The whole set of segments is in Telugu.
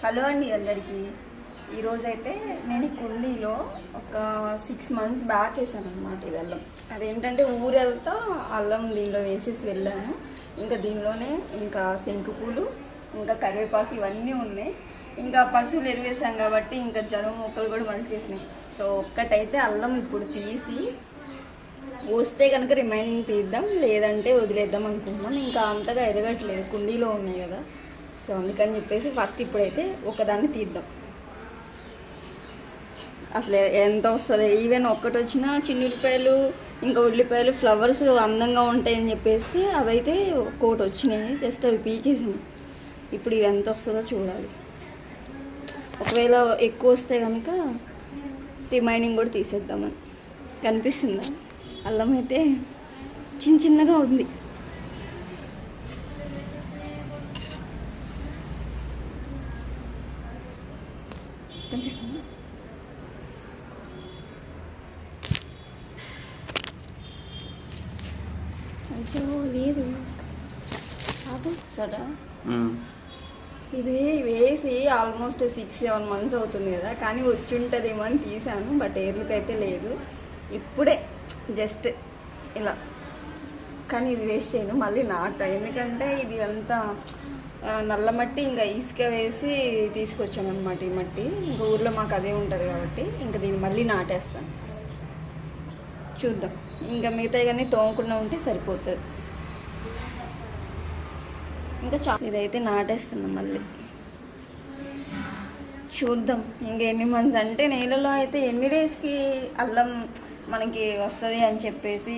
హలో అండి అందరికీ. ఈరోజైతే నేను కుండీలో ఒక 6 months బ్యాక్ వేసాను అనమాట. ఇది అల్లం అదేంటంటే ఊరెళ్తా అల్లం దీనిలో వేసేసి వెళ్ళాను. ఇంకా దీనిలోనే ఇంకా శంకు పూలు ఇంకా కరివేపాకు ఇవన్నీ ఉన్నాయి. ఇంకా పశువులు ఎరువేసాం కాబట్టి ఇంకా జనం మొక్కలు కూడా మంచేసినాయి. సో ఒక్కటైతే అల్లం ఇప్పుడు తీసి వస్తే కనుక రిమైనింగ్ తీద్దాం, లేదంటే వదిలేద్దాం అనుకుంటున్నాం. ఇంకా అంతగా ఎదగట్లేదు, కుండీలో ఉన్నాయి కదా. సో అందుకని చెప్పేసి ఫస్ట్ ఇప్పుడైతే ఒకదాన్ని తీద్దాం. అసలు ఎంత వస్తుంది, ఈవెన్ ఒక్కటి వచ్చినా చిన్నుల్లిపాయలు ఇంకా ఉల్లిపాయలు ఫ్లవర్స్ అందంగా ఉంటాయని చెప్పేసి అవైతే ఒక్కోటి వచ్చినాయి. జస్ట్ అవి పీకేసాము. ఇప్పుడు ఇవి ఎంత వస్తుందో చూడాలి. ఒకవేళ ఎక్కువ వస్తే కనుక రిమైనింగ్ కూడా తీసేద్దామని. కనిపిస్తుందా? అల్లం అయితే చిన్న చిన్నగా ఉంది. కనిపిస్తుంది. అయితే లేదు సరే. ఇది వేసి ఆల్మోస్ట్ 6-7 months అవుతుంది కదా, కానీ వచ్చి ఉంటుందేమో అని తీసాను. బట్ ఏర్లకైతే లేదు. ఇప్పుడే జస్ట్ ఇలా. కానీ ఇది వేస్ట్ చేయను, మళ్ళీ నాటుతా. ఎందుకంటే ఇది అంతా నల్ల మట్టి ఇంకా ఇసుక వేసి తీసుకొచ్చాను అనమాట. ఈ మట్టి ఇంకా ఊర్లో మాకు అదే ఉంటుంది కాబట్టి ఇంకా దీన్ని మళ్ళీ నాటేస్తాను. చూద్దాం. ఇంకా మిగతా కానీ తోమకుండా ఉంటే సరిపోతుంది. ఇంకా ఇదైతే నాటేస్తున్నాం మళ్ళీ. చూద్దాం ఇంకా ఎన్ని మంత్స్ అంటే నేలలో అయితే ఎన్ని డేస్కి అల్లం మనకి వస్తుంది అని చెప్పేసి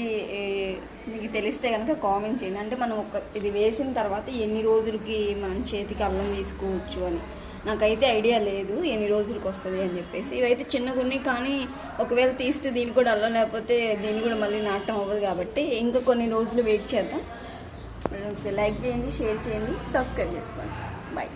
మీకు తెలిస్తే కనుక కామెంట్ చేయండి. అంటే మనం ఇది వేసిన తర్వాత ఎన్ని రోజులకి మనం చేతికి అల్లం తీసుకోవచ్చు అని. నాకైతే ఐడియా లేదు ఎన్ని రోజులకి వస్తుంది అని చెప్పేసి. ఇవైతే చిన్నగా ఉన్నాయి, కానీ ఒకవేళ తీస్తే దీన్ని కూడా అల్లం లేకపోతే దీన్ని కూడా మళ్ళీ నాటడం అవ్వదు కాబట్టి ఇంకా కొన్ని రోజులు వెయిట్ చేద్దాం. లైక్ చేయండి, షేర్ చేయండి, సబ్స్క్రైబ్ చేసుకోండి. బాయ్.